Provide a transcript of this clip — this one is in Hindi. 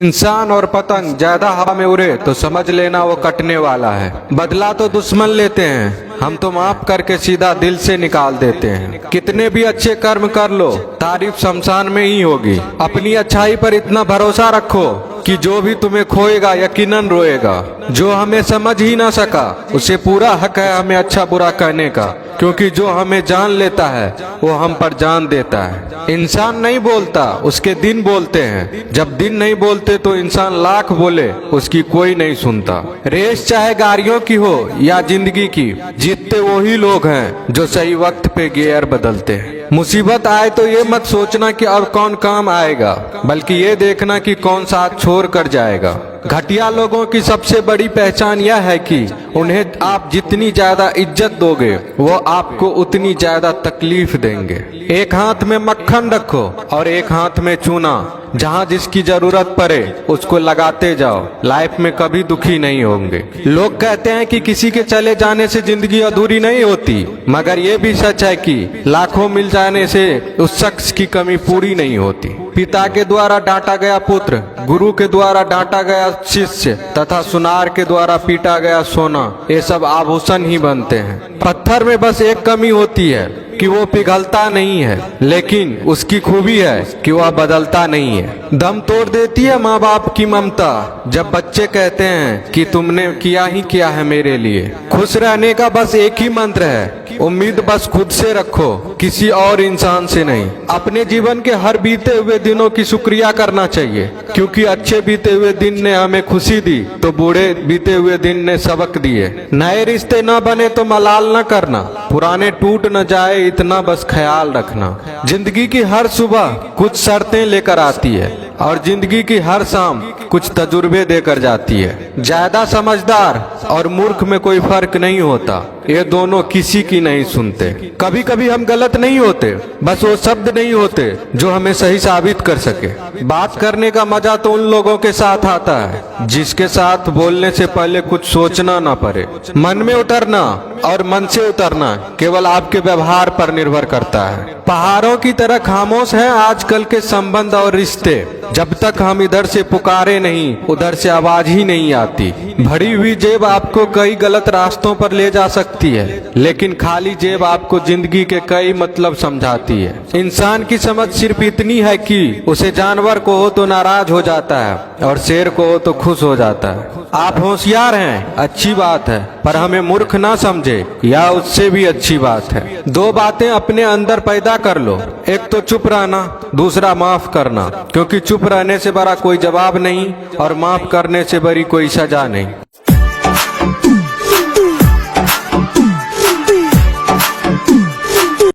इंसान और पतंग ज्यादा हवा में उड़े तो समझ लेना वो कटने वाला है। बदला तो दुश्मन लेते हैं, हम तो माफ करके सीधा दिल से निकाल देते हैं। कितने भी अच्छे कर्म कर लो, तारीफ शमशान में ही होगी। अपनी अच्छाई पर इतना भरोसा रखो कि जो भी तुम्हें खोएगा यकीनन रोएगा। जो हमें समझ ही ना सका उसे पूरा हक है हमें अच्छा बुरा कहने का, क्योंकि जो हमें जान लेता है वो हम पर जान देता है। इंसान नहीं बोलता, उसके दिन बोलते हैं। जब दिन नहीं बोलते तो इंसान लाख बोले उसकी कोई नहीं सुनता। रेस चाहे गाड़ियों की हो या जिंदगी की, जीतते वही लोग हैं जो सही वक्त पे गियर बदलते हैं। मुसीबत आए तो ये मत सोचना कि अब कौन काम आएगा, बल्कि ये देखना कि कौन साथ छोड़ कर जाएगा। घटिया लोगों की सबसे बड़ी पहचान यह है कि उन्हें आप जितनी ज्यादा इज्जत दोगे वो आपको उतनी ज्यादा तकलीफ देंगे। एक हाथ में मक्खन रखो और एक हाथ में चूना। जहाँ जिसकी जरूरत पड़े उसको लगाते जाओ, लाइफ में कभी दुखी नहीं होंगे। लोग कहते हैं कि किसी के चले जाने से जिंदगी अधूरी नहीं होती, मगर ये भी सच है कि लाखों मिल जाने से उस शख्स की कमी पूरी नहीं होती। पिता के द्वारा डांटा गया पुत्र, गुरु के द्वारा डांटा गया शिष्य तथा सुनार के द्वारा पीटा गया सोना, ये सब आभूषण ही बनते हैं। पत्थर में बस एक कमी होती है कि वो पिघलता नहीं है, लेकिन उसकी खूबी है कि वह बदलता नहीं है। दम तोड़ देती है माँ बाप की ममता जब बच्चे कहते हैं कि तुमने किया ही क्या है मेरे लिए। खुश रहने का बस एक ही मंत्र है, उम्मीद बस खुद से रखो, किसी और इंसान से नहीं। अपने जीवन के हर बीते हुए दिनों की शुक्रिया करना चाहिए, क्योंकि अच्छे बीते हुए दिन ने हमें खुशी दी तो बूढ़े बीते हुए दिन ने सबक दिए। नए रिश्ते न बने तो मलाल न करना, पुराने टूट न जाए इतना बस ख्याल रखना। जिंदगी की हर सुबह कुछ शर्तें लेकर आती है और जिंदगी की हर शाम कुछ तजुर्बे देकर जाती है। ज्यादा समझदार और मूर्ख में कोई फर्क नहीं होता, ये दोनों किसी की नहीं सुनते। कभी कभी हम गलत नहीं होते, बस वो शब्द नहीं होते जो हमें सही साबित कर सके। बात करने का मजा तो उन लोगों के साथ आता है जिसके साथ बोलने से पहले कुछ सोचना ना पड़े। मन में उतरना और मन से उतरना केवल आपके व्यवहार पर निर्भर करता है। पहाड़ों की तरह खामोश है आजकल के संबंध और रिश्ते। जब तक हम इधर से पुकारे नहीं उधर से आवाज ही नहीं आती। भरी हुई जेब आपको कई गलत रास्तों पर ले जा सकती है, लेकिन खाली जेब आपको जिंदगी के कई मतलब समझाती है। इंसान की समझ सिर्फ इतनी है कि उसे जानवर को हो तो नाराज हो जाता है और शेर को हो तो खुश हो जाता है। आप होशियार हैं, अच्छी बात है, पर हमें मूर्ख ना समझे या उससे भी अच्छी बात है। दो बातें अपने अंदर पैदा कर लो, एक तो चुप रहना, दूसरा माफ करना, क्योंकि चुप रहने से बड़ा कोई जवाब नहीं और माफ करने से बड़ी कोई सजा नहीं।